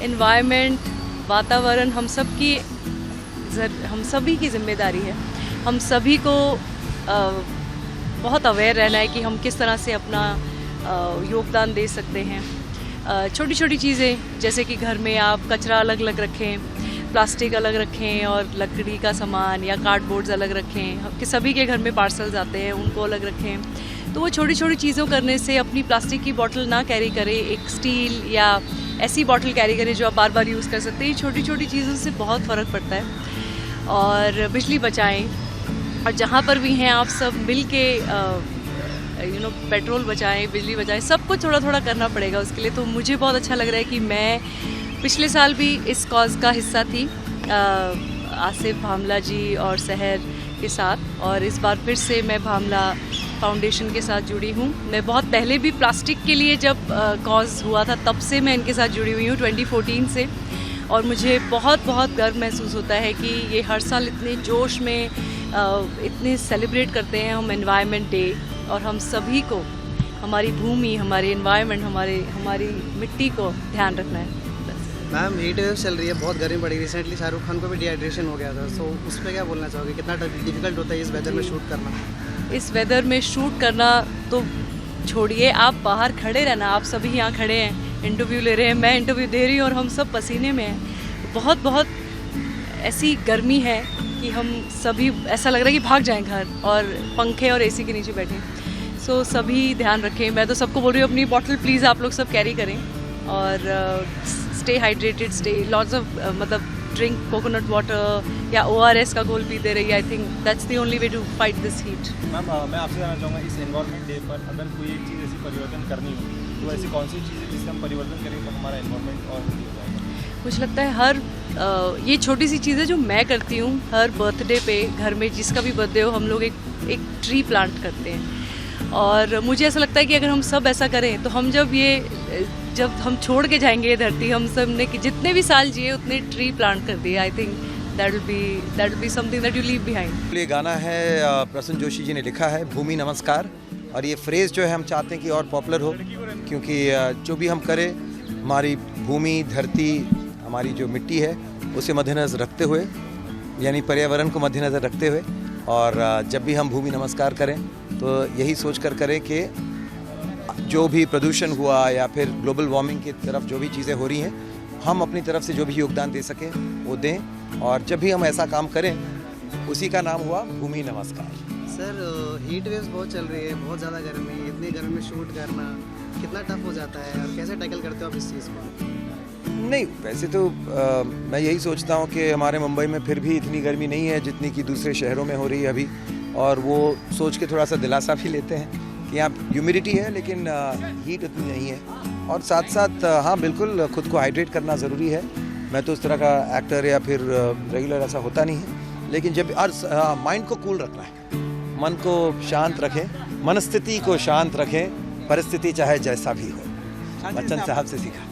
Environment, वातावरण हम सभी की जिम्मेदारी है। हम सभी को बहुत अवेयर रहना है कि हम किस तरह से अपना योगदान दे सकते हैं। छोटी छोटी चीज़ें जैसे कि घर में आप कचरा अलग अलग रखें, प्लास्टिक अलग रखें और लकड़ी का सामान या कार्डबोर्ड्स अलग रखें। कि सभी के घर में पार्सल्स आते हैं, उनको अलग रखें। तो वो छोटी छोटी चीज़ों करने से अपनी प्लास्टिक की बोतल ना कैरी करें, एक स्टील या ऐसी बोतल कैरी करें जो आप बार बार यूज़ कर सकते हैं। छोटी छोटी चीज़ों से बहुत फ़र्क पड़ता है। और बिजली बचाएं, और जहाँ पर भी हैं आप सब मिल के पेट्रोल बचाएं, बिजली बचाएं। सबको थोड़ा थोड़ा करना पड़ेगा उसके लिए। तो मुझे बहुत अच्छा लग रहा है कि मैं पिछले साल भी इस कॉज का हिस्सा थी आसिफ भामला जी और सहर के साथ, और इस बार फिर से मैं भामला फाउंडेशन के साथ जुड़ी हूँ। मैं बहुत पहले भी प्लास्टिक के लिए जब कॉज हुआ था तब से मैं इनके साथ जुड़ी हुई हूँ 2014 से, और मुझे बहुत बहुत गर्व महसूस होता है कि ये हर साल इतने जोश में इतने सेलिब्रेट करते हैं हम एनवायरनमेंट डे। और हम सभी को हमारी भूमि, हमारे एनवायरनमेंट, हमारी मिट्टी को ध्यान रखना है। मैम, हीट वेव चल रही है, बहुत गर्मी पड़ी। रिसेंटली शाहरुख खान को भी डिहाइड्रेशन हो गया था, सो उस पर क्या बोलना चाहोगे? कितना डिफिकल्ट होता है इस वेदर में शूट करना? इस वेदर में शूट करना तो छोड़िए, आप बाहर खड़े रहना। आप सभी यहाँ खड़े हैं, इंटरव्यू ले रहे हैं, मैं इंटरव्यू दे रही हूँ और हम सब पसीने में हैं। बहुत ऐसी गर्मी है कि हम सभी, ऐसा लग रहा है कि भाग जाएं घर और पंखे और एसी के नीचे बैठें। सो सभी ध्यान रखें। मैं तो सबको बोल रही हूँ अपनी बॉटल प्लीज़ आप लोग सब कैरी करें, और stay hydrated, stay lots of मतलब ड्रिंक कोकोनट वाटर या ORS का घोल पीते रहिए। I think that's the only way to fight this heat. Ma'am, मैं आपसे जानना चाहूँगा, इस एनवायरनमेंट डे पर अगर कोई एक चीज़ ऐसी परिवर्तन करनी हो तो ऐसी कौन सी चीज़ है जिससे हम परिवर्तन करें तो हमारा एनवायरनमेंट और हो जाएगा? मुझे लगता है ये छोटी सी चीज़ें जो मैं करती हूँ, हर बर्थडे पे घर में जिसका भी बर्थडे हो हम लोग एक ट्री प्लांट करते हैं। और मुझे ऐसा लगता है कि अगर हम सब ऐसा करें तो हम जब हम छोड़ के जाएंगे ये धरती, हम सब ने कि जितने भी साल जिए उतने ट्री प्लांट कर दिए। I think that will be something that you leave behind. ये गाना है प्रसन्न जोशी जी ने लिखा है, भूमि नमस्कार। और ये फ्रेज़ जो है हम चाहते हैं कि और पॉपुलर हो, क्योंकि जो भी हम करें हमारी भूमि, धरती, हमारी जो मिट्टी है उसे मद्देनज़र रखते हुए, यानी पर्यावरण को मद्देनज़र रखते हुए। और जब भी हम भूमि नमस्कार करें तो यही सोच कर करें कि जो भी प्रदूषण हुआ या फिर ग्लोबल वार्मिंग की तरफ जो भी चीज़ें हो रही हैं, हम अपनी तरफ से जो भी योगदान दे सकें वो दें। और जब भी हम ऐसा काम करें उसी का नाम हुआ भूमि नमस्कार। सर, हीट वेव्स बहुत चल रही है, बहुत ज़्यादा गर्मी, इतनी गर्मी में शूट करना कितना टफ हो जाता है और कैसे टैकल करते हो आप इस चीज़ को? नहीं, वैसे तो मैं यही सोचता हूँ कि हमारे मुंबई में फिर भी इतनी गर्मी नहीं है जितनी कि दूसरे शहरों में हो रही है अभी। और वो सोच के थोड़ा सा दिलासा भी लेते हैं कि यहाँ ह्यूमिडिटी है लेकिन हीट उतनी नहीं है। और साथ साथ हाँ बिल्कुल खुद को हाइड्रेट करना ज़रूरी है। मैं तो उस तरह का एक्टर या फिर रेगुलर ऐसा होता नहीं है, लेकिन जब माइंड को कूल रखना है, मन को शांत रखें, मनस्थिति को शांत रखें, परिस्थिति चाहे जैसा भी हो। बच्चन साहब से सीखा।